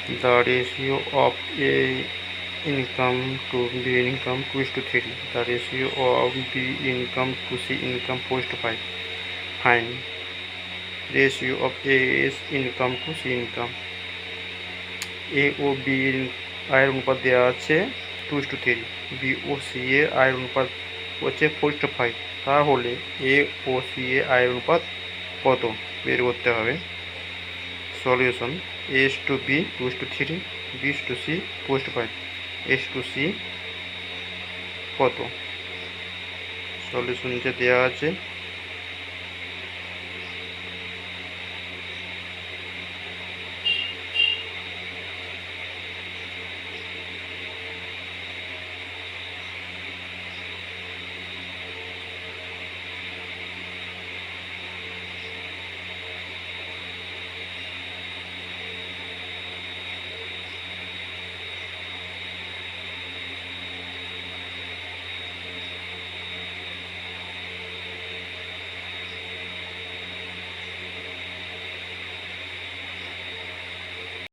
The ratio of A income to B income 2:3. The ratio of B income to C income 4:5. Find ratio of A's income to C income. A ও B আয়ের অনুপাত দেওয়া আছে 2:3, B ও C এর আয়ের অনুপাত হচ্ছে 4:5। তাহলে এ ও সি এর আয়ের অনুপাত কত বের করতে হবে। Solution S to B 2:3, B to C 4:5, S to C কত। সলিউশন যে দেওয়া আছে